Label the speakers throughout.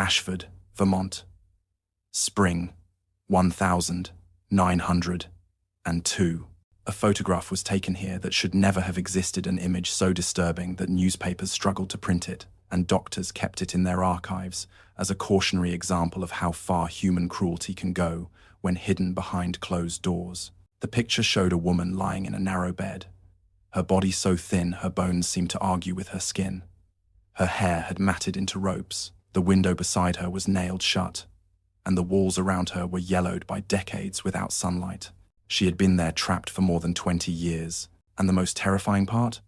Speaker 1: Ashford, Vermont. Spring 1902. A photograph was taken here that should never have existed, an image so disturbing that newspapers struggled to print it, and doctors kept it in their archives as a cautionary example of how far human cruelty can go when hidden behind closed doors. The picture showed a woman lying in a narrow bed, her body so thin her bones seemed to argue with her skin. Her hair had matted into ropes, the window beside her was nailed shut, and the walls around her were yellowed by decades without sunlight. She had been there trapped for more than 20 years, and the most terrifying part?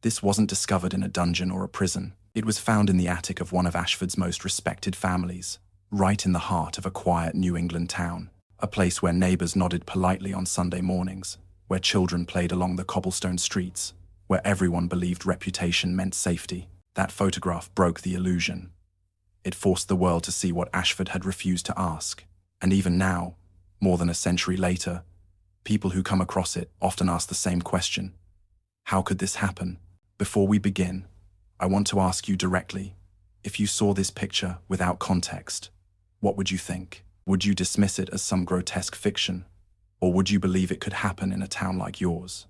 Speaker 1: This wasn't discovered in a dungeon or a prison. It was found in the attic of one of Ashford's most respected families, right in the heart of a quiet New England town, a place where neighbors nodded politely on Sunday mornings, where children played along the cobblestone streets, where everyone believed reputation meant safety. That photograph broke the illusion. It forced the world to see what Ashford had refused to ask. And even now, more than a century later, people who come across it often ask the same question. How could this happen? Before we begin, I want to ask you directly, if you saw this picture without context, what would you think? Would you dismiss it as some grotesque fiction? Or would you believe it could happen in a town like yours?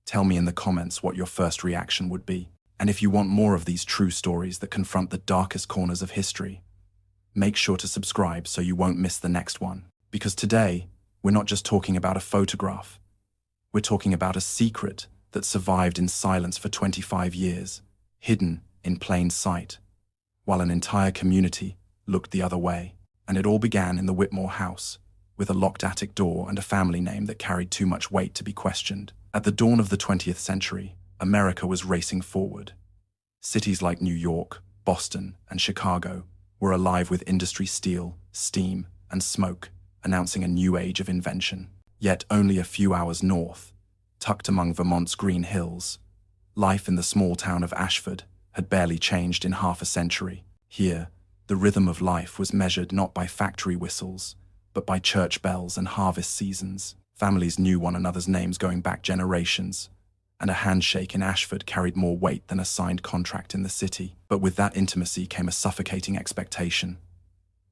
Speaker 1: Tell me in the comments what your first reaction would be. And if you want more of these true stories that confront the darkest corners of history, make sure to subscribe so you won't miss the next one. Because today, we're not just talking about a photograph. We're talking about a secret that survived in silence for 25 years, hidden in plain sight, while an entire community looked the other way. And it all began in the Whitmore house, with a locked attic door and a family name that carried too much weight to be questioned. At the dawn of the 20th century, America was racing forward. Cities like New York, Boston, and Chicago were alive with industry steel, steam, and smoke, announcing a new age of invention. Yet only a few hours north, tucked among Vermont's green hills, life in the small town of Ashford had barely changed in half a century. Here, the rhythm of life was measured not by factory whistles, but by church bells and harvest seasons. Families knew one another's names going back generations, and a handshake in Ashford carried more weight than a signed contract in the city. But with that intimacy came a suffocating expectation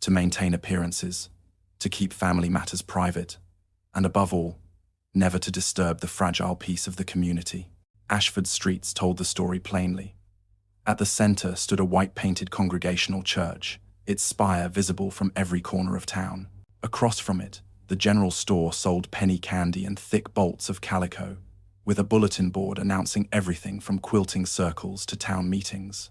Speaker 1: to maintain appearances, to keep family matters private, and above all, never to disturb the fragile peace of the community. Ashford's streets told the story plainly. At the center stood a white-painted congregational church, its spire visible from every corner of town. Across from it, the general store sold penny candy and thick bolts of calico, with a bulletin board announcing everything from quilting circles to town meetings.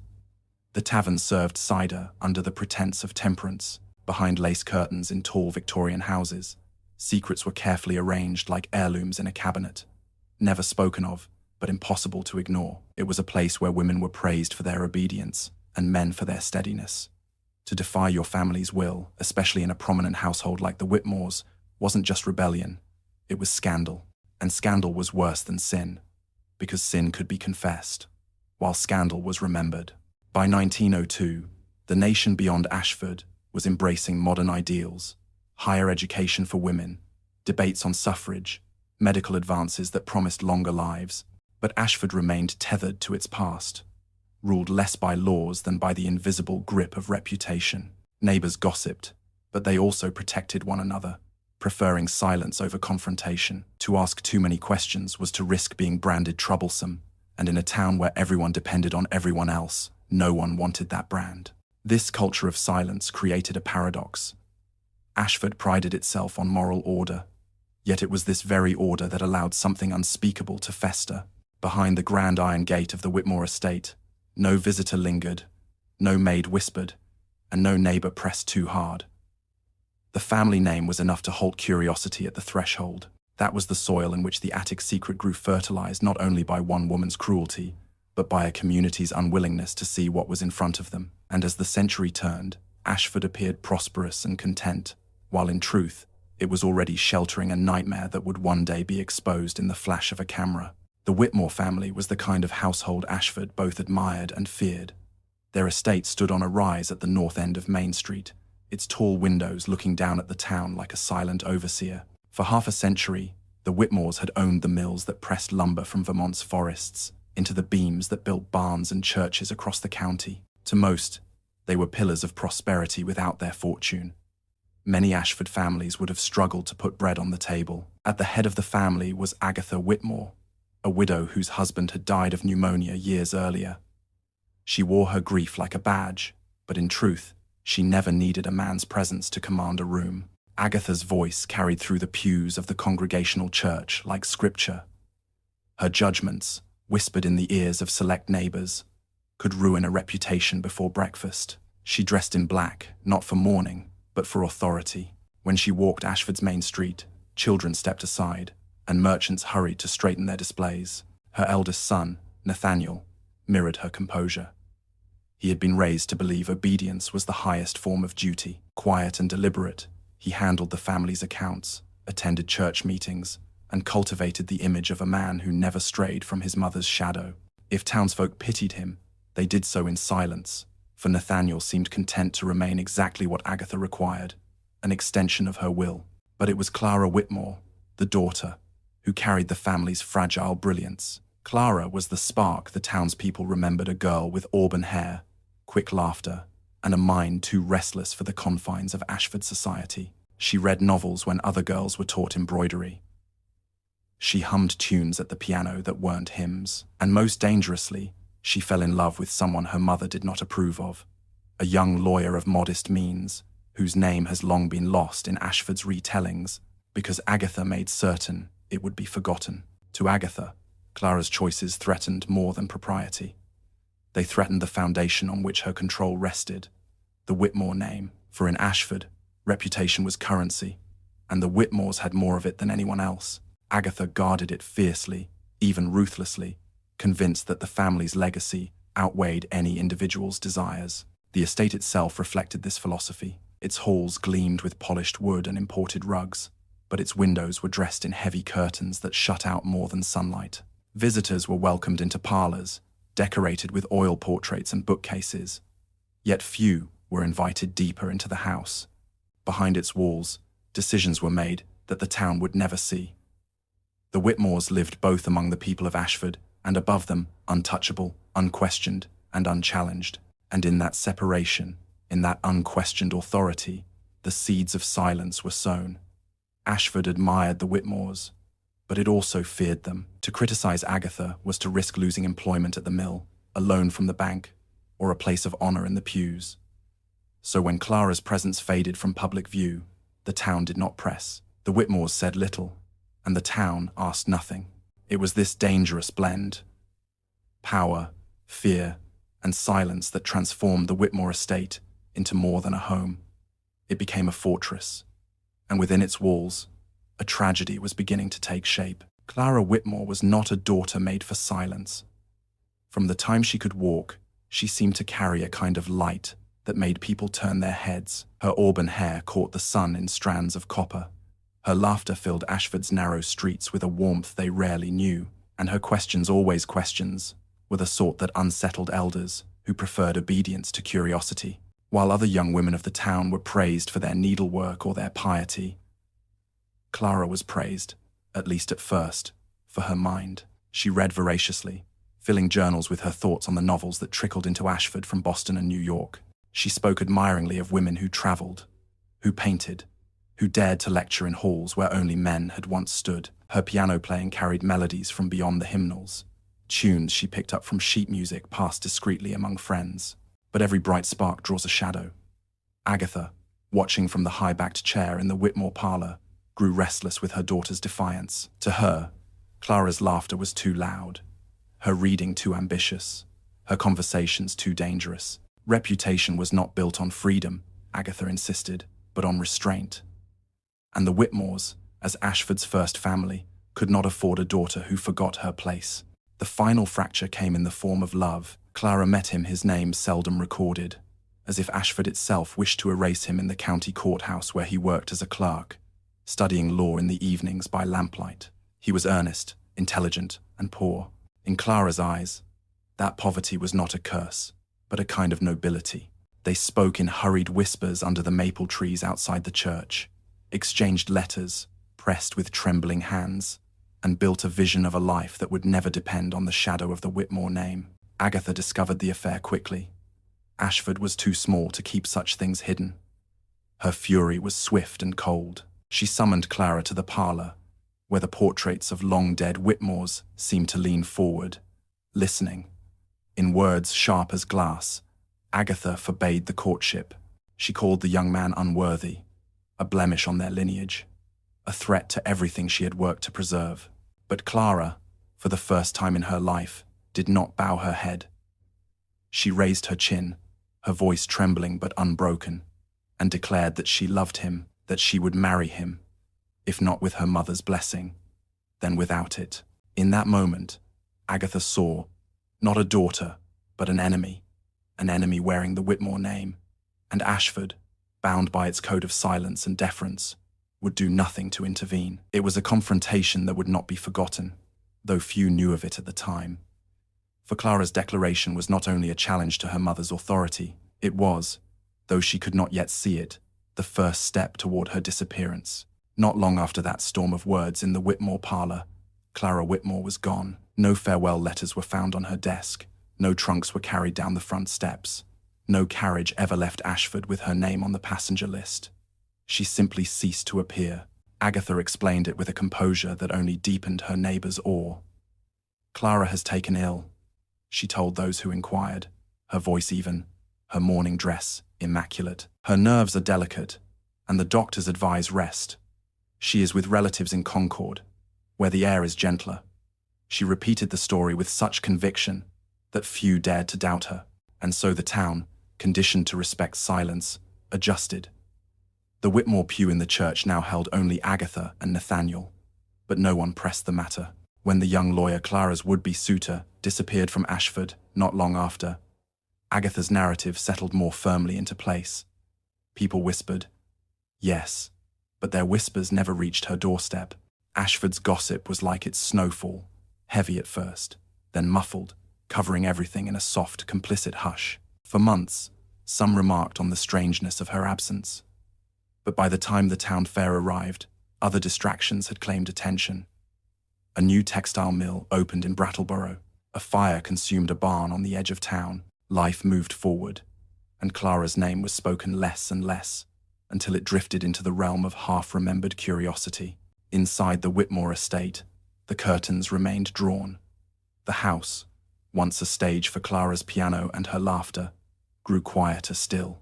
Speaker 1: The tavern served cider under the pretense of temperance, behind lace curtains in tall Victorian houses. Secrets were carefully arranged like heirlooms in a cabinet, never spoken of, but impossible to ignore. It was a place where women were praised for their obedience and men for their steadiness. To defy your family's will, especially in a prominent household like the Whitmores, wasn't just rebellion, it was scandal. And scandal was worse than sin, because sin could be confessed, while scandal was remembered. By 1902, the nation beyond Ashford was embracing modern ideals, higher education for women, debates on suffrage, medical advances that promised longer lives. But Ashford remained tethered to its past, ruled less by laws than by the invisible grip of reputation. Neighbors gossiped, but they also protected one another, preferring silence over confrontation. To ask too many questions was to risk being branded troublesome, and in a town where everyone depended on everyone else, no one wanted that brand. This culture of silence created a paradox. Ashford prided itself on moral order, yet it was this very order that allowed something unspeakable to fester. Behind the grand iron gate of the Whitmore estate, no visitor lingered, no maid whispered, and no neighbor pressed too hard. The family name was enough to halt curiosity at the threshold. That was the soil in which the attic secret grew, fertilized not only by one woman's cruelty, but by a community's unwillingness to see what was in front of them. And as the century turned, Ashford appeared prosperous and content, while in truth, it was already sheltering a nightmare that would one day be exposed in the flash of a camera. The Whitmore family was the kind of household Ashford both admired and feared. Their estate stood on a rise at the north end of Main Street, its tall windows looking down at the town like a silent overseer. For half a century, the Whitmores had owned the mills that pressed lumber from Vermont's forests into the beams that built barns and churches across the county. To most, They were pillars of prosperity without their fortune. Many Ashford families would have struggled to put bread on the table. At the head of the family was Agatha Whitmore, a widow whose husband had died of pneumonia years earlier. She wore her grief like a badge, but in truth, she never needed a man's presence to command a room. Agatha's voice carried through the pews of the Congregational Church like scripture. Her judgments, whispered in the ears of select neighbors, could ruin a reputation before breakfast. She dressed in black, not for mourning, but for authority. When she walked Ashford's main street, children stepped aside, and merchants hurried to straighten their displays. Her eldest son, Nathaniel, mirrored her composure. He had been raised to believe obedience was the highest form of duty. Quiet and deliberate, he handled the family's accounts, attended church meetings, and cultivated the image of a man who never strayed from his mother's shadow. If townsfolk pitied him, they did so in silence, for Nathaniel seemed content to remain exactly what Agatha required, an extension of her will. But it was Clara Whitmore, the daughter, who carried the family's fragile brilliance. Clara was the spark the townspeople remembered, a girl with auburn hair, quick laughter, and a mind too restless for the confines of Ashford society. She read novels when other girls were taught embroidery. She hummed tunes at the piano that weren't hymns, and most dangerously, she fell in love with someone her mother did not approve of, a young lawyer of modest means, whose name has long been lost in Ashford's retellings, because Agatha made certain it would be forgotten. To Agatha, Clara's choices threatened more than propriety. They threatened the foundation on which her control rested, the Whitmore name, for in Ashford, reputation was currency, and the Whitmores had more of it than anyone else. Agatha guarded it fiercely, even ruthlessly, convinced that the family's legacy outweighed any individual's desires. The estate itself reflected this philosophy. Its halls gleamed with polished wood and imported rugs, but its windows were dressed in heavy curtains that shut out more than sunlight. Visitors were welcomed into parlors, decorated with oil portraits and bookcases, yet few were invited deeper into the house. Behind its walls, decisions were made that the town would never see. The Whitmores lived both among the people of Ashford and above them, untouchable, unquestioned, and unchallenged. And in that separation, in that unquestioned authority, the seeds of silence were sown. Ashford admired the Whitmores, but it also feared them. To criticize Agatha was to risk losing employment at the mill, a loan from the bank, or a place of honor in the pews. So when Clara's presence faded from public view, the town did not press. The Whitmores said little, and the town asked nothing. It was this dangerous blend, power, fear, and silence, that transformed the Whitmore estate into more than a home. It became a fortress, and within its walls, a tragedy was beginning to take shape. Clara Whitmore was not a daughter made for silence. From the time she could walk, she seemed to carry a kind of light that made people turn their heads. Her auburn hair caught the sun in strands of copper. Her laughter filled Ashford's narrow streets with a warmth they rarely knew, and her questions, always questions, were the sort that unsettled elders who preferred obedience to curiosity. While other young women of the town were praised for their needlework or their piety, Clara was praised, at least at first, for her mind. She read voraciously, filling journals with her thoughts on the novels that trickled into Ashford from Boston and New York. She spoke admiringly of women who traveled, who painted, who dared to lecture in halls where only men had once stood. Her piano playing carried melodies from beyond the hymnals, tunes she picked up from sheet music passed discreetly among friends. But every bright spark draws a shadow. Agatha, watching from the high-backed chair in the Whitmore parlor, grew restless with her daughter's defiance. To her, Clara's laughter was too loud, her reading too ambitious, her conversations too dangerous. Reputation was not built on freedom, Agatha insisted, but on restraint. And the Whitmores, as Ashford's first family, could not afford a daughter who forgot her place. The final fracture came in the form of love. Clara met him, his name seldom recorded, as if Ashford itself wished to erase him in the county courthouse where he worked as a clerk, studying law in the evenings by lamplight. He was earnest, intelligent, and poor. In Clara's eyes, that poverty was not a curse, but a kind of nobility. They spoke in hurried whispers under the maple trees outside the church, exchanged letters, pressed with trembling hands, and built a vision of a life that would never depend on the shadow of the Whitmore name. Agatha discovered the affair quickly. Ashford was too small to keep such things hidden. Her fury was swift and cold. She summoned Clara to the parlor, where the portraits of long-dead Whitmores seemed to lean forward, listening. In words sharp as glass, Agatha forbade the courtship. She called the young man unworthy, a blemish on their lineage, a threat to everything she had worked to preserve. But Clara, for the first time in her life, did not bow her head. She raised her chin, her voice trembling but unbroken, and declared that she loved him, that she would marry him, if not with her mother's blessing, then without it. In that moment, Agatha saw, not a daughter, but an enemy wearing the Whitmore name, and Ashford, bound by its code of silence and deference, would do nothing to intervene. It was a confrontation that would not be forgotten, though few knew of it at the time. For Clara's declaration was not only a challenge to her mother's authority, it was, though she could not yet see it, the first step toward her disappearance. Not long after that storm of words in the Whitmore parlor, Clara Whitmore was gone. No farewell letters were found on her desk. No trunks were carried down the front steps. No carriage ever left Ashford with her name on the passenger list. She simply ceased to appear. Agatha explained it with a composure that only deepened her neighbor's awe. "Clara has taken ill," she told those who inquired, her voice even, her mourning dress immaculate. "Her nerves are delicate, and the doctors advise rest. She is with relatives in Concord, where the air is gentler." She repeated the story with such conviction that few dared to doubt her, and so the town, conditioned to respect silence, adjusted. The Whitmore pew in the church now held only Agatha and Nathaniel, but no one pressed the matter. When the young lawyer Clara's would-be suitor disappeared from Ashford not long after, Agatha's narrative settled more firmly into place. People whispered, yes, but their whispers never reached her doorstep. Ashford's gossip was like its snowfall, heavy at first, then muffled, covering everything in a soft, complicit hush. For months, some remarked on the strangeness of her absence. But by the time the town fair arrived, other distractions had claimed attention. A new textile mill opened in Brattleboro. A fire consumed a barn on the edge of town. Life moved forward, and Clara's name was spoken less and less, until it drifted into the realm of half-remembered curiosity. Inside the Whitmore estate, the curtains remained drawn. The house, once a stage for Clara's piano and her laughter, grew quieter still.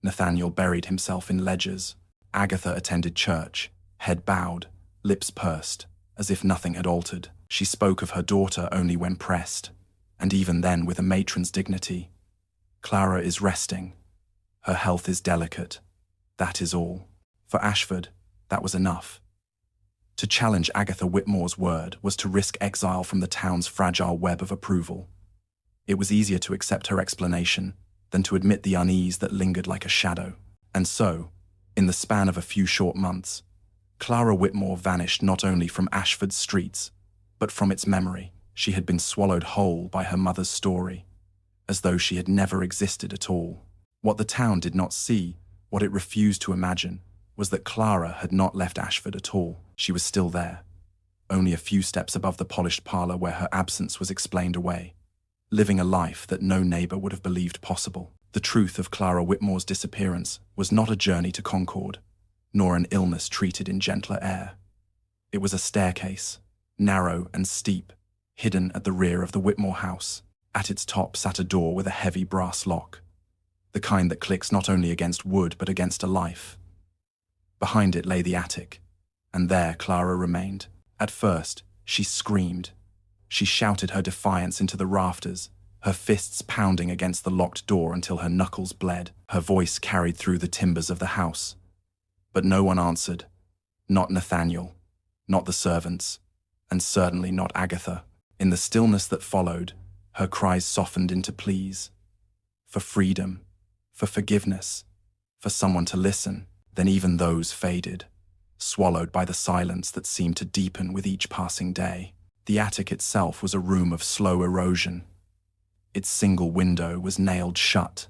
Speaker 1: Nathaniel buried himself in ledgers. Agatha attended church, head bowed, lips pursed, as if nothing had altered. She spoke of her daughter only when pressed, and even then with a matron's dignity. "Clara is resting. Her health is delicate. That is all." For Ashford, that was enough. To challenge Agatha Whitmore's word was to risk exile from the town's fragile web of approval. It was easier to accept her explanation than to admit the unease that lingered like a shadow. And so, in the span of a few short months, Clara Whitmore vanished not only from Ashford's streets, but from its memory. She had been swallowed whole by her mother's story, as though she had never existed at all. What the town did not see, what it refused to imagine, was that Clara had not left Ashford at all. She was still there, only a few steps above the polished parlor where her absence was explained away, living a life that no neighbor would have believed possible. The truth of Clara Whitmore's disappearance was not a journey to Concord, nor an illness treated in gentler air. It was a staircase, narrow and steep, hidden at the rear of the Whitmore house. At its top sat a door with a heavy brass lock, the kind that clicks not only against wood but against a life. Behind it lay the attic, and there Clara remained. At first, she screamed. She shouted her defiance into the rafters, her fists pounding against the locked door until her knuckles bled. Her voice carried through the timbers of the house. But no one answered. Not Nathaniel, not the servants, and certainly not Agatha. In the stillness that followed, her cries softened into pleas. For freedom, for forgiveness, for someone to listen. Then even those faded, swallowed by the silence that seemed to deepen with each passing day. The attic itself was a room of slow erosion. Its single window was nailed shut,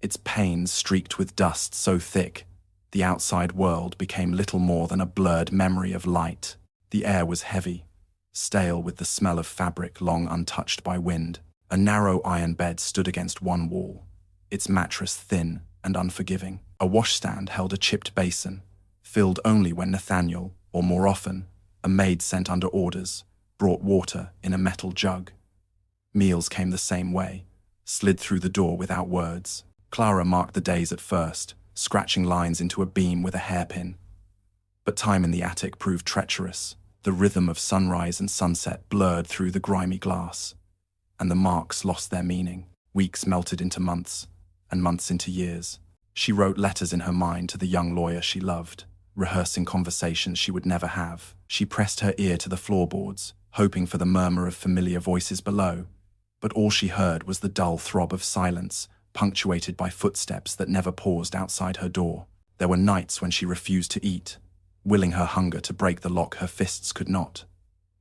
Speaker 1: its panes streaked with dust so thick the outside world became little more than a blurred memory of light. The air was heavy, stale with the smell of fabric long untouched by wind. A narrow iron bed stood against one wall, its mattress thin and unforgiving. A washstand held a chipped basin, filled only when Nathaniel, or more often, a maid sent under orders, brought water in a metal jug. Meals came the same way, slid through the door without words. Clara marked the days at first, scratching lines into a beam with a hairpin. But time in the attic proved treacherous. The rhythm of sunrise and sunset blurred through the grimy glass, and the marks lost their meaning. Weeks melted into months, and months into years. She wrote letters in her mind to the young lawyer she loved, rehearsing conversations she would never have. She pressed her ear to the floorboards, hoping for the murmur of familiar voices below, but all she heard was the dull throb of silence, punctuated by footsteps that never paused outside her door. There were nights when she refused to eat, willing her hunger to break the lock her fists could not.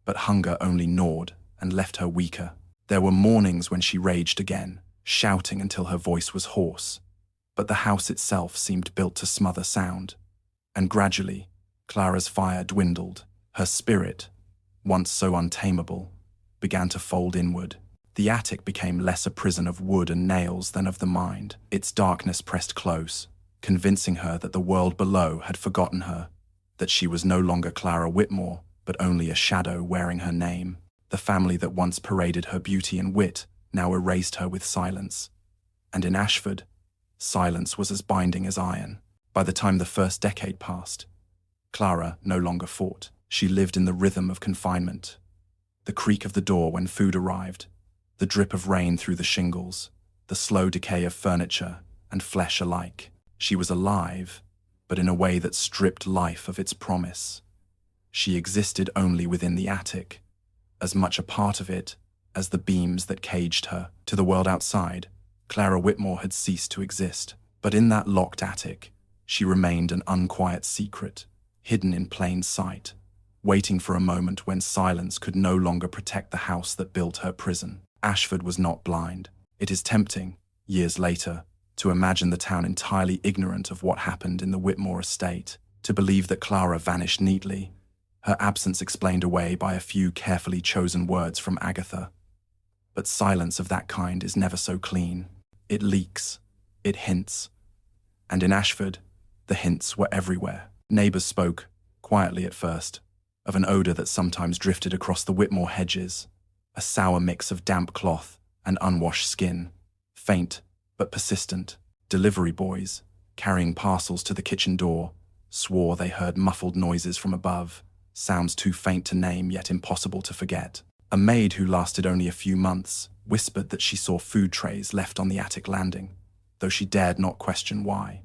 Speaker 1: But hunger only gnawed and left her weaker. There were mornings when she raged again, shouting until her voice was hoarse. But the house itself seemed built to smother sound. And gradually, Clara's fire dwindled. Her spirit, once so untamable, began to fold inward. The attic became less a prison of wood and nails than of the mind. Its darkness pressed close, convincing her that the world below had forgotten her, that she was no longer Clara Whitmore, but only a shadow wearing her name. The family that once paraded her beauty and wit now erased her with silence. And in Ashford, silence was as binding as iron. By the time the first decade passed, Clara no longer fought. She lived in the rhythm of confinement. The creak of the door when food arrived, the drip of rain through the shingles, the slow decay of furniture and flesh alike. She was alive, but in a way that stripped life of its promise. She existed only within the attic, as much a part of it as the beams that caged her. To the world outside, Clara Whitmore had ceased to exist. But in that locked attic, she remained an unquiet secret, hidden in plain sight, waiting for a moment when silence could no longer protect the house that built her prison. Ashford was not blind. It is tempting, years later, to imagine the town entirely ignorant of what happened in the Whitmore estate, to believe that Clara vanished neatly, her absence explained away by a few carefully chosen words from Agatha. But silence of that kind is never so clean. It leaks, it hints. And in Ashford, the hints were everywhere. Neighbors spoke, quietly at first, of an odor that sometimes drifted across the Whitmore hedges, a sour mix of damp cloth and unwashed skin, faint but persistent. Delivery boys, carrying parcels to the kitchen door, swore they heard muffled noises from above, sounds too faint to name yet impossible to forget. A maid who lasted only a few months whispered that she saw food trays left on the attic landing, though she dared not question why.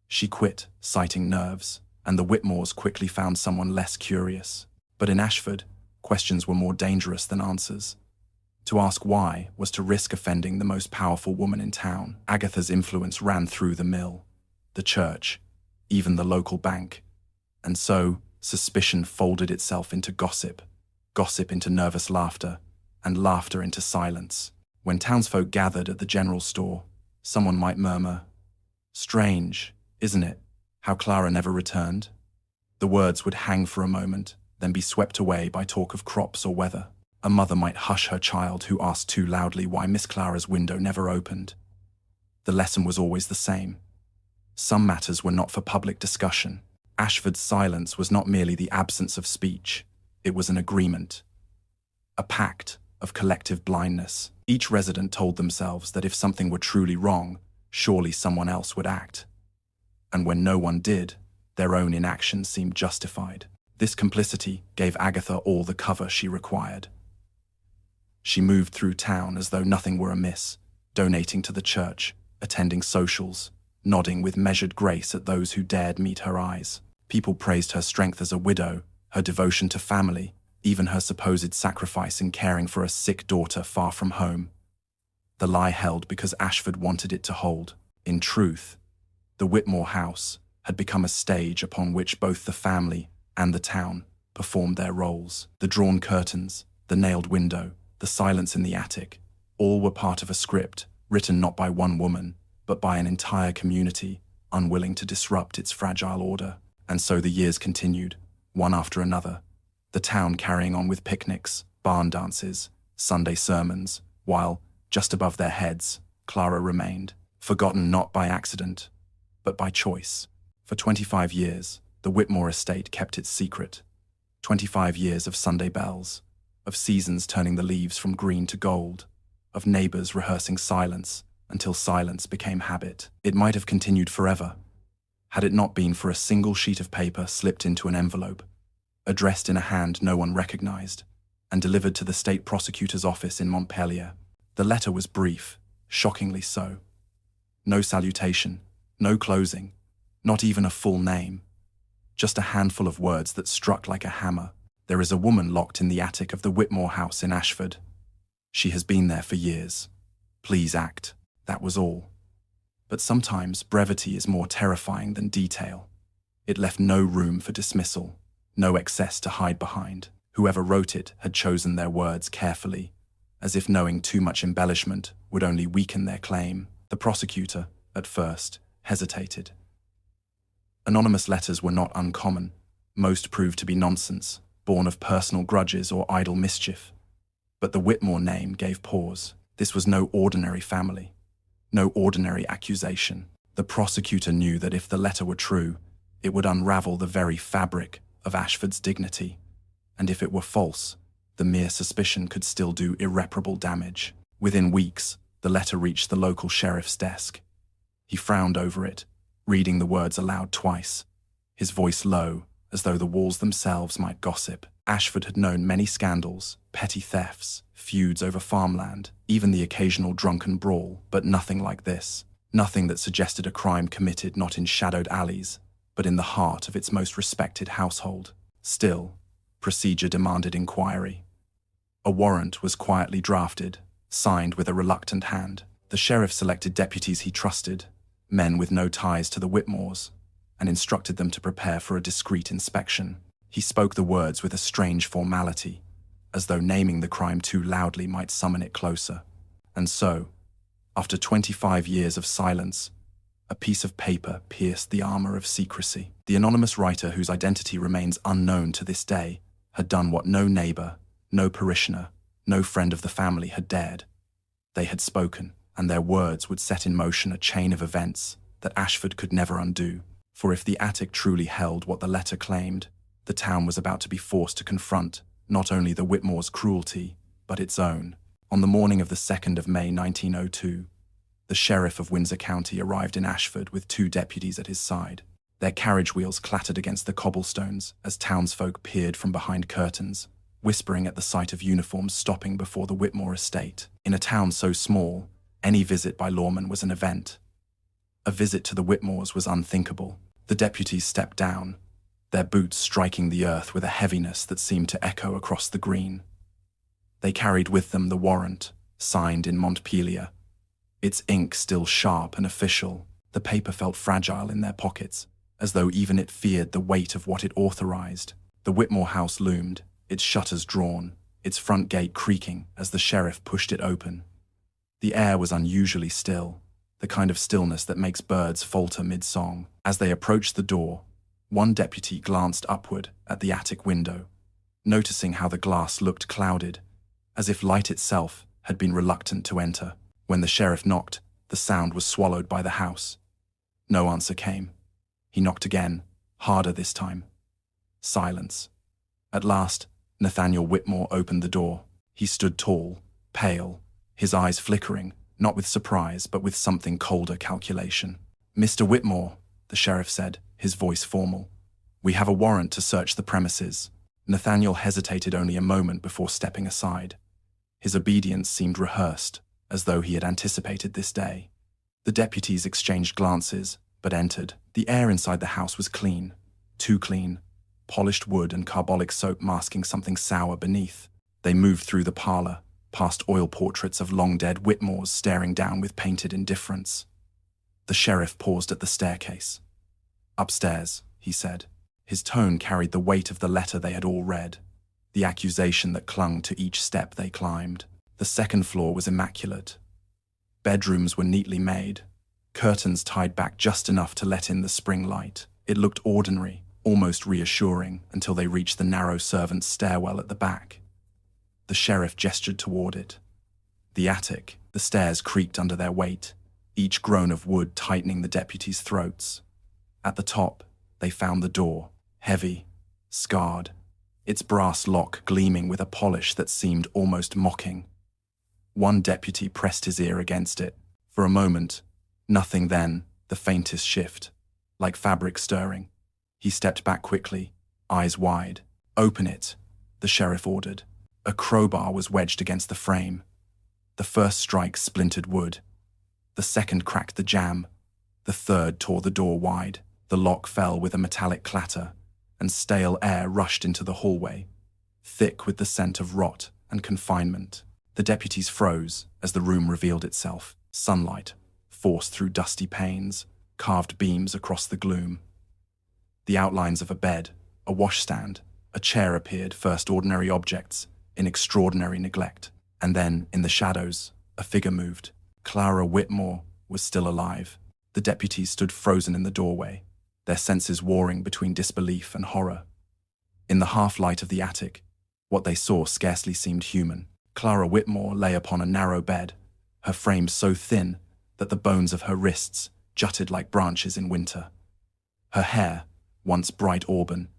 Speaker 1: She quit, citing nerves, and the Whitmores quickly found someone less curious. But in Ashford, questions were more dangerous than answers. To ask why was to risk offending the most powerful woman in town. Agatha's influence ran through the mill, the church, even the local bank. And so, suspicion folded itself into gossip, gossip into nervous laughter, and laughter into silence. When townsfolk gathered at the general store, someone might murmur, "Strange, isn't it, how Clara never returned?" The words would hang for a moment, then be swept away by talk of crops or weather. A mother might hush her child who asked too loudly why Miss Clara's window never opened. The lesson was always the same. Some matters were not for public discussion. Ashford's silence was not merely the absence of speech, it was an agreement, a pact of collective blindness. Each resident told themselves that if something were truly wrong, surely someone else would act. And when no one did, their own inaction seemed justified. This complicity gave Agatha all the cover she required. She moved through town as though nothing were amiss, donating to the church, attending socials, nodding with measured grace at those who dared meet her eyes. People praised her strength as a widow, her devotion to family, even her supposed sacrifice in caring for a sick daughter far from home. The lie held because Ashford wanted it to hold. In truth, the Whitmore house had become a stage upon which both the family and the town performed their roles. The drawn curtains, the nailed window, the silence in the attic, all were part of a script written not by one woman, but by an entire community, unwilling to disrupt its fragile order. And so the years continued, one after another, the town carrying on with picnics, barn dances, Sunday sermons, while, just above their heads, Clara remained, forgotten not by accident, but by choice. For 25 years, the Whitmore estate kept its secret. 25 years of Sunday bells, of seasons turning the leaves from green to gold, of neighbors rehearsing silence until silence became habit. It might have continued forever, had it not been for a single sheet of paper slipped into an envelope, addressed in a hand no one recognized, and delivered to the state prosecutor's office in Montpelier. The letter was brief, shockingly so. No salutation, no closing, not even a full name. Just a handful of words that struck like a hammer. There is a woman locked in the attic of the Whitmore house in Ashford. She has been there for years. Please act. That was all. But sometimes brevity is more terrifying than detail. It left no room for dismissal, no excess to hide behind. Whoever wrote it had chosen their words carefully, as if knowing too much embellishment would only weaken their claim. The prosecutor, at first, hesitated. Anonymous letters were not uncommon. Most proved to be nonsense, born of personal grudges or idle mischief. But the Whitmore name gave pause. This was no ordinary family, no ordinary accusation. The prosecutor knew that if the letter were true, it would unravel the very fabric of Ashford's dignity. And if it were false, the mere suspicion could still do irreparable damage. Within weeks, the letter reached the local sheriff's desk. He frowned over it, reading the words aloud twice, his voice low, as though the walls themselves might gossip. Ashford had known many scandals, petty thefts, feuds over farmland, even the occasional drunken brawl, but nothing like this. Nothing that suggested a crime committed not in shadowed alleys, but in the heart of its most respected household. Still, procedure demanded inquiry. A warrant was quietly drafted, signed with a reluctant hand. The sheriff selected deputies he trusted, men with no ties to the Whitmores, and instructed them to prepare for a discreet inspection. He spoke the words with a strange formality, as though naming the crime too loudly might summon it closer. And so, after 25 years of silence, a piece of paper pierced the armor of secrecy. The anonymous writer, whose identity remains unknown to this day, had done what no neighbor, no parishioner, no friend of the family had dared. They had spoken, and their words would set in motion a chain of events that Ashford could never undo. For if the attic truly held what the letter claimed, the town was about to be forced to confront not only the Whitmore's cruelty, but its own. On the morning of the 2nd of May 1902, the sheriff of Windsor County arrived in Ashford with 2 deputies at his side. Their carriage wheels clattered against the cobblestones as townsfolk peered from behind curtains, whispering at the sight of uniforms stopping before the Whitmore estate. In a town so small, any visit by lawman was an event. A visit to the Whitmores was unthinkable. The deputies stepped down, their boots striking the earth with a heaviness that seemed to echo across the green. They carried with them the warrant, signed in Montpelier, its ink still sharp and official. The paper felt fragile in their pockets, as though even it feared the weight of what it authorized. The Whitmore house loomed, its shutters drawn, its front gate creaking as the sheriff pushed it open. The air was unusually still, the kind of stillness that makes birds falter mid-song. As they approached the door, one deputy glanced upward at the attic window, noticing how the glass looked clouded, as if light itself had been reluctant to enter. When the sheriff knocked, the sound was swallowed by the house. No answer came. He knocked again, harder this time. Silence. At last, Nathaniel Whitmore opened the door. He stood tall, pale, his eyes flickering, not with surprise, but with something colder calculation. "Mr. Whitmore," the sheriff said, his voice formal, "we have a warrant to search the premises." Nathaniel hesitated only a moment before stepping aside. His obedience seemed rehearsed, as though he had anticipated this day. The deputies exchanged glances, but entered. The air inside the house was clean, too clean, polished wood and carbolic soap masking something sour beneath. They moved through the parlor, past oil portraits of long-dead Whitmores staring down with painted indifference. The sheriff paused at the staircase. "Upstairs," he said. His tone carried the weight of the letter they had all read, the accusation that clung to each step they climbed. The second floor was immaculate. Bedrooms were neatly made, curtains tied back just enough to let in the spring light. It looked ordinary, almost reassuring, until they reached the narrow servants' stairwell at the back. The sheriff gestured toward it. The attic, the stairs creaked under their weight, each groan of wood tightening the deputies' throats. At the top, they found the door, heavy, scarred, its brass lock gleaming with a polish that seemed almost mocking. One deputy pressed his ear against it. For a moment, nothing then, the faintest shift, like fabric stirring. He stepped back quickly, eyes wide. "Open it," the sheriff ordered. A crowbar was wedged against the frame. The first strike splintered wood. The second cracked the jamb. The third tore the door wide. The lock fell with a metallic clatter, and stale air rushed into the hallway, thick with the scent of rot and confinement. The deputies froze as the room revealed itself. Sunlight forced through dusty panes, carved beams across the gloom. The outlines of a bed, a washstand, a chair appeared, first ordinary objects, in extraordinary neglect. And then, in the shadows, a figure moved. Clara Whitmore was still alive. The deputies stood frozen in the doorway, their senses warring between disbelief and horror. In the half-light of the attic, what they saw scarcely seemed human. Clara Whitmore lay upon a narrow bed, her frame so thin that the bones of her wrists jutted like branches in winter. Her hair, once bright auburn,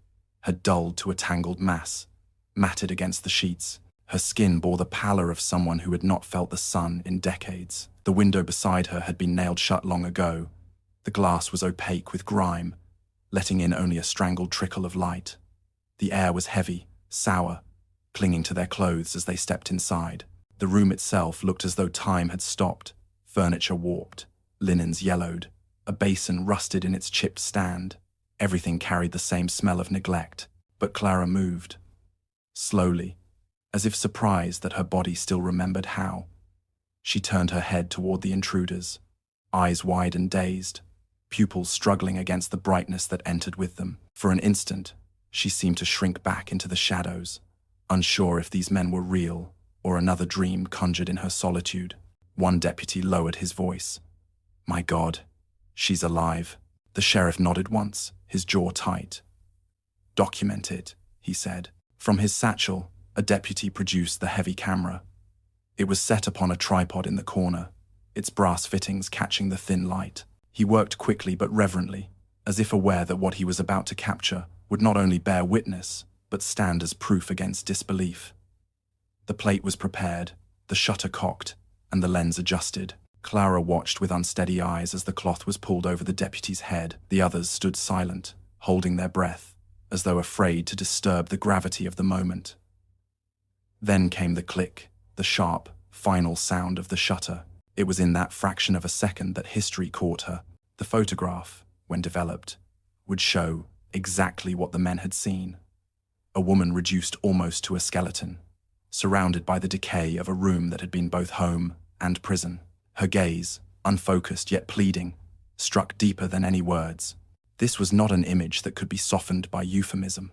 Speaker 1: had dulled to a tangled mass, matted against the sheets. Her skin bore the pallor of someone who had not felt the sun in decades. The window beside her had been nailed shut long ago. The glass was opaque with grime, letting in only a strangled trickle of light. The air was heavy, sour, clinging to their clothes as they stepped inside. The room itself looked as though time had stopped, furniture warped, linens yellowed, a basin rusted in its chipped stand. Everything carried the same smell of neglect, but Clara moved. Slowly, as if surprised that her body still remembered how. She turned her head toward the intruders, eyes wide and dazed, pupils struggling against the brightness that entered with them. For an instant, she seemed to shrink back into the shadows, unsure if these men were real or another dream conjured in her solitude. One deputy lowered his voice. "My God, she's alive." The sheriff nodded once, his jaw tight. "Document it," he said. From his satchel, a deputy produced the heavy camera. It was set upon a tripod in the corner, its brass fittings catching the thin light. He worked quickly but reverently, as if aware that what he was about to capture would not only bear witness, but stand as proof against disbelief. The plate was prepared, the shutter cocked, and the lens adjusted. Clara watched with unsteady eyes as the cloth was pulled over the deputy's head. The others stood silent, holding their breath, as though afraid to disturb the gravity of the moment. Then came the click, the sharp, final sound of the shutter. It was in that fraction of a second that history caught her. The photograph, when developed, would show exactly what the men had seen. A woman reduced almost to a skeleton, surrounded by the decay of a room that had been both home and prison. Her gaze, unfocused yet pleading, struck deeper than any words. This was not an image that could be softened by euphemism.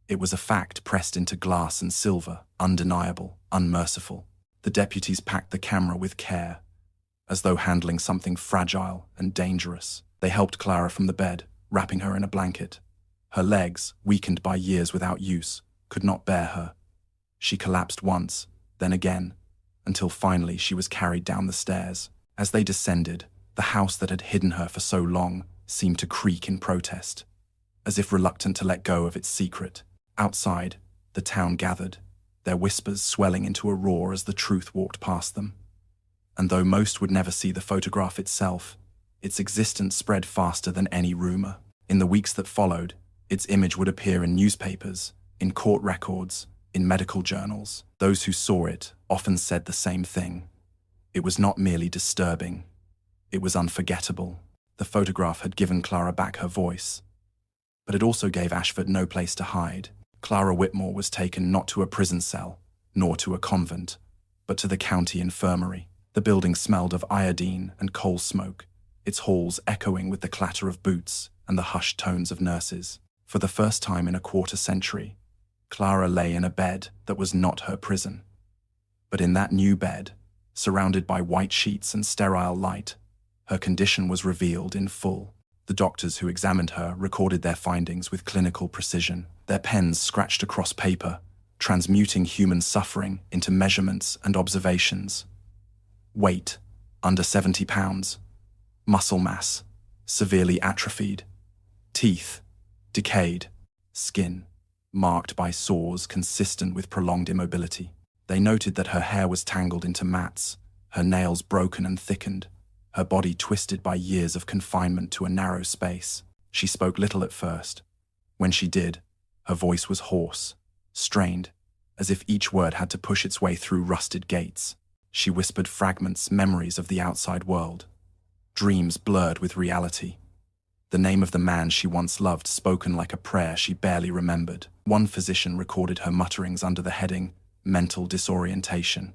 Speaker 1: It was a fact pressed into glass and silver, undeniable, unmerciful. The deputies packed the camera with care, as though handling something fragile and dangerous. They helped Clara from the bed, wrapping her in a blanket. Her legs, weakened by years without use, could not bear her. She collapsed once, then again, until finally she was carried down the stairs. As they descended, the house that had hidden her for so long seemed to creak in protest, as if reluctant to let go of its secret. Outside, the town gathered, their whispers swelling into a roar as the truth walked past them. And though most would never see the photograph itself, its existence spread faster than any rumor. In the weeks that followed, its image would appear in newspapers, in court records, in medical journals. Those who saw it often said the same thing. It was not merely disturbing, it was unforgettable. The photograph had given Clara back her voice, but it also gave Ashford no place to hide. Clara Whitmore was taken not to a prison cell, nor to a convent, but to the county infirmary. The building smelled of iodine and coal smoke, its halls echoing with the clatter of boots and the hushed tones of nurses. For the first time in a quarter century, Clara lay in a bed that was not her prison. But in that new bed, surrounded by white sheets and sterile light, her condition was revealed in full. The doctors who examined her recorded their findings with clinical precision, their pens scratched across paper, transmuting human suffering into measurements and observations. Weight, under 70 pounds. muscle mass, severely atrophied, teeth, decayed, skin, marked by sores consistent with prolonged immobility. They noted that her hair was tangled into mats, her nails broken and thickened, her body twisted by years of confinement to a narrow space. She spoke little at first. When she did, her voice was hoarse, strained, as if each word had to push its way through rusted gates. She whispered fragments, memories of the outside world, dreams blurred with reality. The name of the man she once loved spoken like a prayer she barely remembered. One physician recorded her mutterings under the heading, mental disorientation.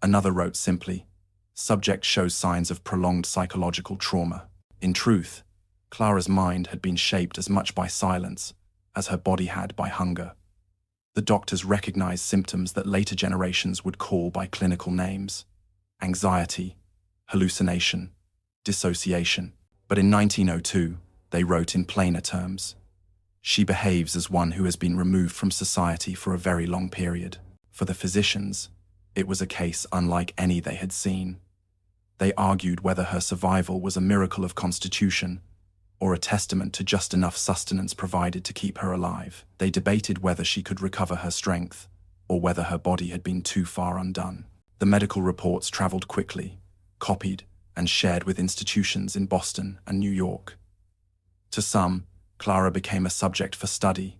Speaker 1: Another wrote simply, subject shows signs of prolonged psychological trauma. In truth, Clara's mind had been shaped as much by silence as her body had by hunger. The doctors recognized symptoms that later generations would call by clinical names: anxiety, hallucination, dissociation. But in 1902, they wrote in plainer terms, she behaves as one who has been removed from society for a very long period. For the physicians, it was a case unlike any they had seen. They argued whether her survival was a miracle of constitution or a testament to just enough sustenance provided to keep her alive. They debated whether she could recover her strength or whether her body had been too far undone. The medical reports traveled quickly, copied and shared with institutions in Boston and New York. To some, Clara became a subject for study,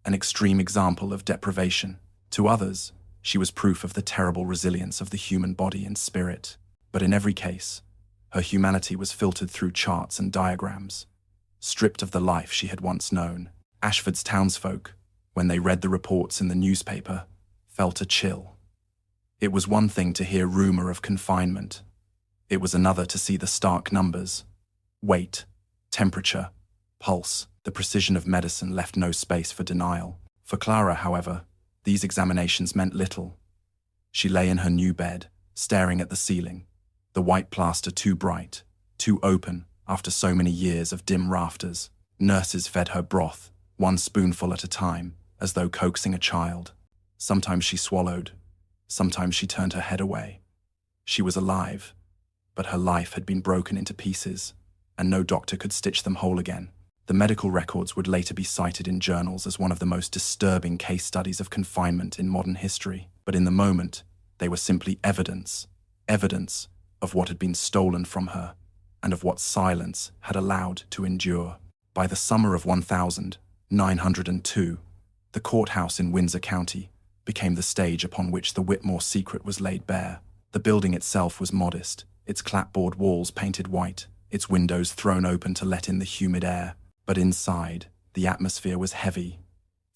Speaker 1: an extreme example of deprivation. To others, she was proof of the terrible resilience of the human body and spirit. But in every case, her humanity was filtered through charts and diagrams, stripped of the life she had once known. Ashford's townsfolk, when they read the reports in the newspaper, felt a chill. It was one thing to hear rumor of confinement. It was another to see the stark numbers. Weight, temperature, pulse. The precision of medicine left no space for denial. For Clara, however, these examinations meant little. She lay in her new bed, staring at the ceiling, the white plaster too bright, too open after so many years of dim rafters. Nurses fed her broth, one spoonful at a time, as though coaxing a child. Sometimes she swallowed, sometimes she turned her head away. She was alive, but her life had been broken into pieces, and no doctor could stitch them whole again. The medical records would later be cited in journals as one of the most disturbing case studies of confinement in modern history. But in the moment, they were simply evidence of what had been stolen from her and of what silence had allowed to endure. By the summer of 1902, the courthouse in Windsor County became the stage upon which the Whitmore secret was laid bare. The building itself was modest, its clapboard walls painted white, its windows thrown open to let in the humid air. But inside, the atmosphere was heavy,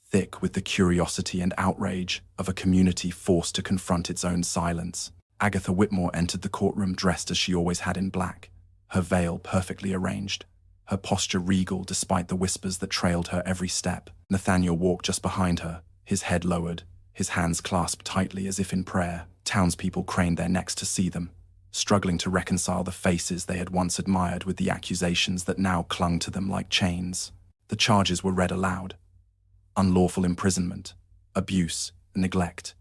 Speaker 1: thick with the curiosity and outrage of a community forced to confront its own silence. Agatha Whitmore entered the courtroom dressed as she always had in black, her veil perfectly arranged, her posture regal despite the whispers that trailed her every step. Nathaniel walked just behind her, his head lowered, his hands clasped tightly as if in prayer. Townspeople craned their necks to see them, struggling to reconcile the faces they had once admired with the accusations that now clung to them like chains. The charges were read aloud: unlawful imprisonment, abuse, neglect.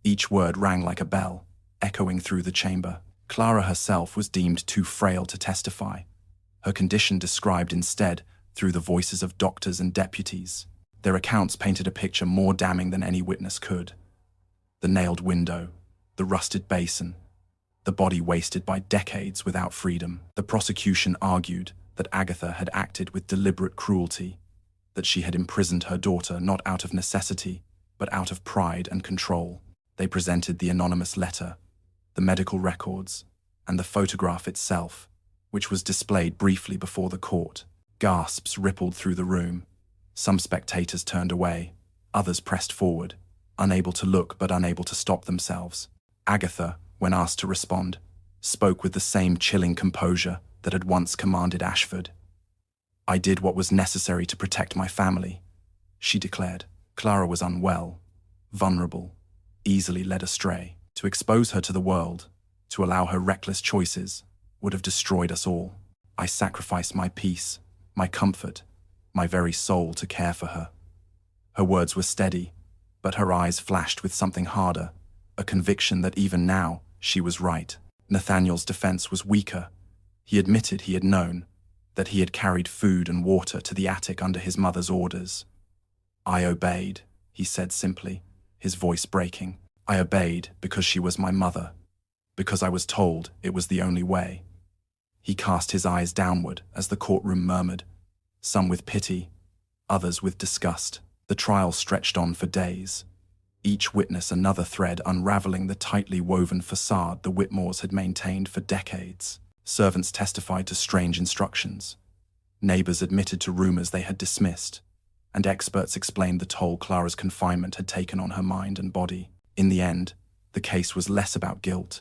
Speaker 1: Each word rang like a bell, echoing through the chamber. Clara herself was deemed too frail to testify, her condition described instead through the voices of doctors and deputies. Their accounts painted a picture more damning than any witness could. The nailed window, the rusted basin, the body wasted by decades without freedom. The prosecution argued that Agatha had acted with deliberate cruelty, that she had imprisoned her daughter not out of necessity, but out of pride and control. They presented the anonymous letter, the medical records, and the photograph itself, which was displayed briefly before the court. Gasps rippled through the room. Some spectators turned away, others pressed forward, unable to look but unable to stop themselves. Agatha, when asked to respond, spoke with the same chilling composure that had once commanded Ashford. "I did what was necessary to protect my family," she declared. Clara was unwell, vulnerable, easily led astray. To expose her to the world, to allow her reckless choices, would have destroyed us all. I sacrificed my peace, my comfort, my very soul to care for her. Her words were steady, but her eyes flashed with something harder, a conviction that even now she was right. Nathaniel's defense was weaker. He admitted he had known, that he had carried food and water to the attic under his mother's orders. "I obeyed," he said simply, his voice breaking. "I obeyed because she was my mother, because I was told it was the only way." He cast his eyes downward as the courtroom murmured, some with pity, others with disgust. The trial stretched on for days, each witness another thread unraveling the tightly woven facade the Whitmores had maintained for decades. Servants testified to strange instructions. Neighbors admitted to rumors they had dismissed, and experts explained the toll Clara's confinement had taken on her mind and body. In the end, the case was less about guilt.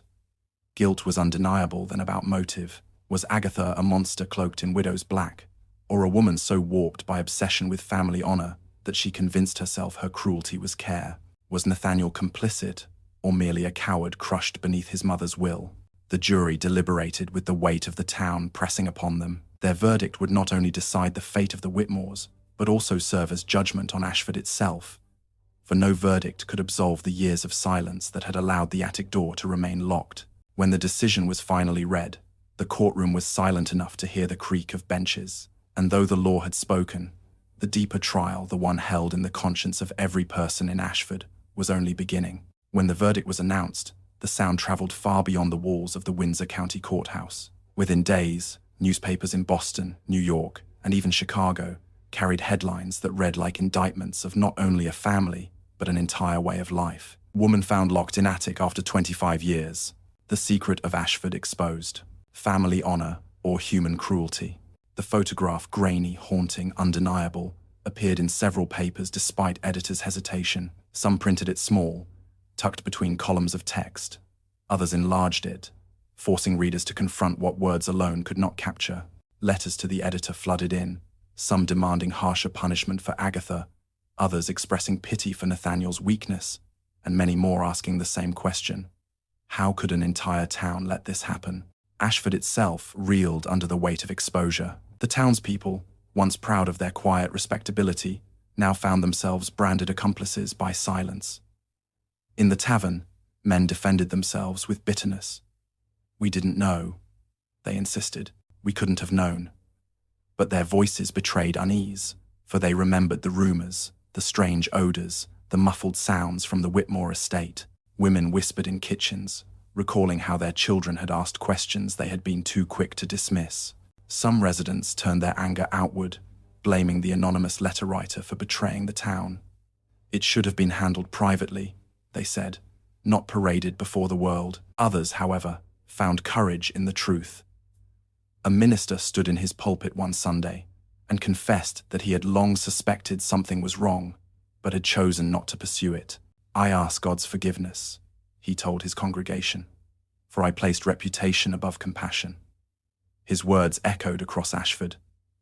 Speaker 1: Guilt was undeniable than about motive. Was Agatha a monster cloaked in widow's black, or a woman so warped by obsession with family honor that she convinced herself her cruelty was care? Was Nathaniel complicit, or merely a coward crushed beneath his mother's will? The jury deliberated with the weight of the town pressing upon them. Their verdict would not only decide the fate of the Whitmores, but also serve as judgment on Ashford itself, for no verdict could absolve the years of silence that had allowed the attic door to remain locked. When the decision was finally read, the courtroom was silent enough to hear the creak of benches, and though the law had spoken, the deeper trial, the one held in the conscience of every person in Ashford, was only beginning. When the verdict was announced, the sound traveled far beyond the walls of the Windsor County Courthouse. Within days, newspapers in Boston, New York, and even Chicago carried headlines that read like indictments of not only a family, but an entire way of life. Woman found locked in attic after 25 years. The secret of Ashford exposed. Family honor or human cruelty. The photograph, grainy, haunting, undeniable, appeared in several papers despite editors' hesitation. Some printed it small, tucked between columns of text. Others enlarged it, forcing readers to confront what words alone could not capture. Letters to the editor flooded in, some demanding harsher punishment for Agatha, others expressing pity for Nathaniel's weakness, and many more asking the same question. How could an entire town let this happen? Ashford itself reeled under the weight of exposure. The townspeople, once proud of their quiet respectability, now found themselves branded accomplices by silence. In the tavern, men defended themselves with bitterness. "We didn't know," they insisted. "We couldn't have known." But their voices betrayed unease, for they remembered the rumors, the strange odors, the muffled sounds from the Whitmore estate. Women whispered in kitchens, recalling how their children had asked questions they had been too quick to dismiss. Some residents turned their anger outward, blaming the anonymous letter writer for betraying the town. "It should have been handled privately," they said, "not paraded before the world." Others, however, found courage in the truth. A minister stood in his pulpit one Sunday and confessed that he had long suspected something was wrong, but had chosen not to pursue it. "I ask God's forgiveness," he told his congregation, "for I placed reputation above compassion." His words echoed across Ashford,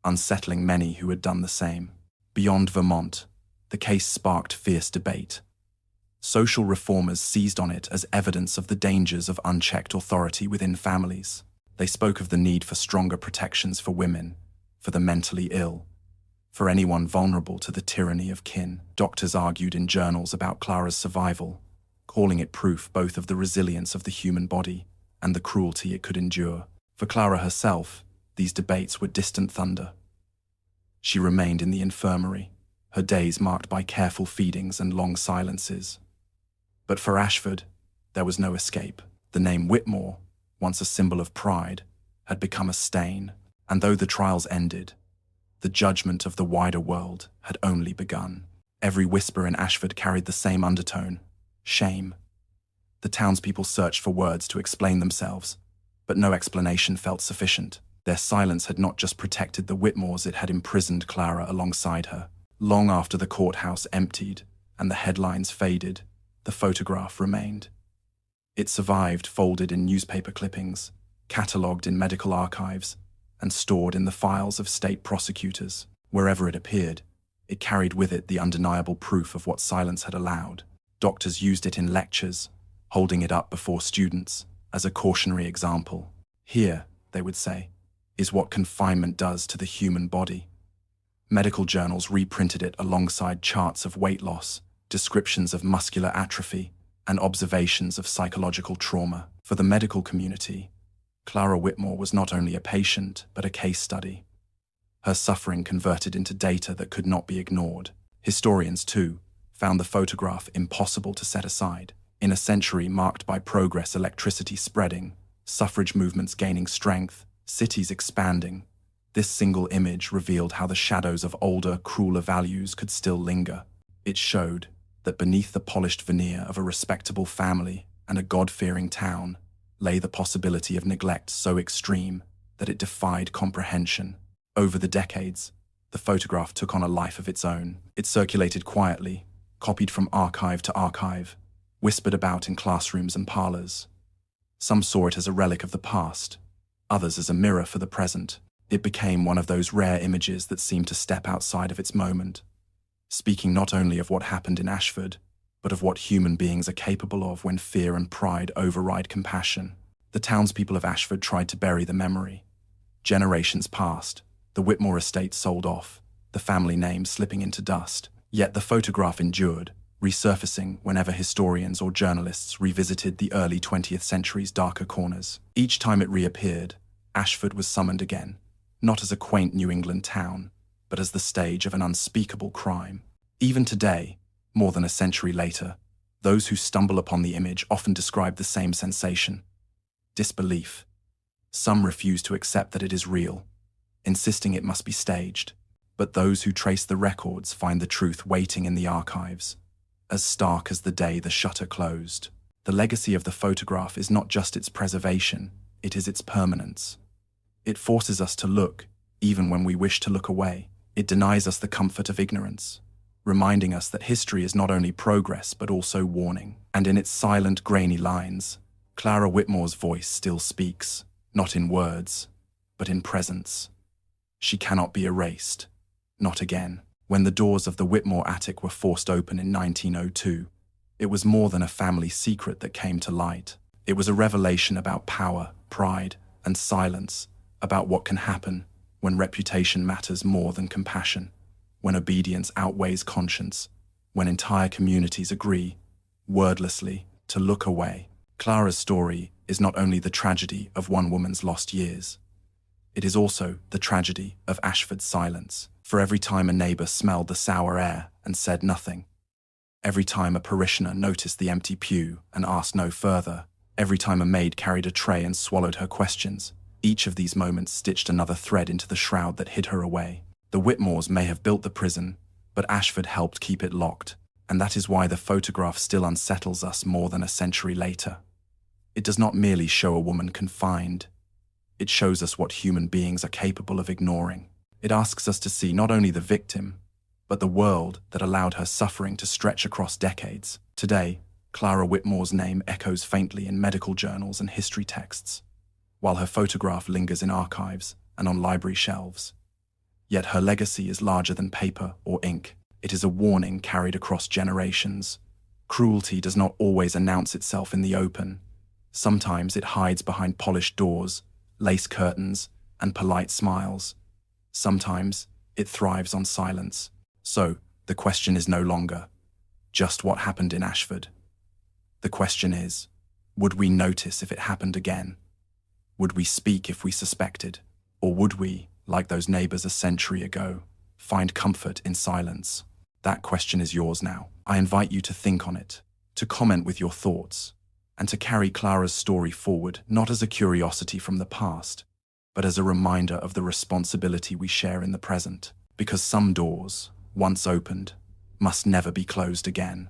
Speaker 1: unsettling many who had done the same. Beyond Vermont, the case sparked fierce debate. Social reformers seized on it as evidence of the dangers of unchecked authority within families. They spoke of the need for stronger protections for women, for the mentally ill, for anyone vulnerable to the tyranny of kin. Doctors argued in journals about Clara's survival, calling it proof both of the resilience of the human body and the cruelty it could endure. For Clara herself, these debates were distant thunder. She remained in the infirmary, her days marked by careful feedings and long silences. But for Ashford, there was no escape. The name Whitmore, once a symbol of pride, had become a stain, and though the trials ended, the judgment of the wider world had only begun. Every whisper in Ashford carried the same undertone: shame. The townspeople searched for words to explain themselves, but no explanation felt sufficient. Their silence had not just protected the Whitmores, it had imprisoned Clara alongside her. Long after the courthouse emptied and the headlines faded, the photograph remained. It survived folded in newspaper clippings, catalogued in medical archives, and stored in the files of state prosecutors. Wherever it appeared, it carried with it the undeniable proof of what silence had allowed. Doctors used it in lectures, holding it up before students as a cautionary example. "Here," they would say, "is what confinement does to the human body." Medical journals reprinted it alongside charts of weight loss, descriptions of muscular atrophy, and observations of psychological trauma. For the medical community, Clara Whitmore was not only a patient, but a case study. Her suffering converted into data that could not be ignored. Historians, too, found the photograph impossible to set aside. In a century marked by progress, electricity spreading, suffrage movements gaining strength, cities expanding, this single image revealed how the shadows of older, crueler values could still linger. It showed that beneath the polished veneer of a respectable family and a God-fearing town lay the possibility of neglect so extreme that it defied comprehension. Over the decades, the photograph took on a life of its own. It circulated quietly, copied from archive to archive, whispered about in classrooms and parlors. Some saw it as a relic of the past, others as a mirror for the present. It became one of those rare images that seemed to step outside of its moment, speaking not only of what happened in Ashford, but of what human beings are capable of when fear and pride override compassion. The townspeople of Ashford tried to bury the memory. Generations passed, the Whitmore estate sold off, the family name slipping into dust. Yet the photograph endured, resurfacing whenever historians or journalists revisited the early 20th century's darker corners. Each time it reappeared, Ashford was summoned again, not as a quaint New England town, but as the stage of an unspeakable crime. Even today, more than a century later, those who stumble upon the image often describe the same sensation: disbelief. Some refuse to accept that it is real, insisting it must be staged. But those who trace the records find the truth waiting in the archives, as stark as the day the shutter closed. The legacy of the photograph is not just its preservation, it is its permanence. It forces us to look, even when we wish to look away. It denies us the comfort of ignorance, reminding us that history is not only progress but also warning. And in its silent, grainy lines, Clara Whitmore's voice still speaks, not in words, but in presence. She cannot be erased. Not again. When the doors of the Whitmore attic were forced open in 1902, it was more than a family secret that came to light. It was a revelation about power, pride, and silence, about what can happen when reputation matters more than compassion, when obedience outweighs conscience, when entire communities agree, wordlessly, to look away. Clara's story is not only the tragedy of one woman's lost years, it is also the tragedy of Ashford's silence. For every time a neighbor smelled the sour air and said nothing, every time a parishioner noticed the empty pew and asked no further, every time a maid carried a tray and swallowed her questions, each of these moments stitched another thread into the shroud that hid her away. The Whitmores may have built the prison, but Ashford helped keep it locked, and that is why the photograph still unsettles us more than a century later. It does not merely show a woman confined, it shows us what human beings are capable of ignoring. It asks us to see not only the victim, but the world that allowed her suffering to stretch across decades. Today, Clara Whitmore's name echoes faintly in medical journals and history texts, while her photograph lingers in archives and on library shelves. Yet her legacy is larger than paper or ink. It is a warning carried across generations. Cruelty does not always announce itself in the open. Sometimes it hides behind polished doors, lace curtains, and polite smiles. Sometimes it thrives on silence. So, the question is no longer just what happened in Ashford. The question is, would we notice if it happened again? Would we speak if we suspected? Or would we, like those neighbors a century ago, find comfort in silence? That question is yours now. I invite you to think on it, to comment with your thoughts, and to carry Clara's story forward not as a curiosity from the past, but as a reminder of the responsibility we share in the present. Because some doors, once opened, must never be closed again.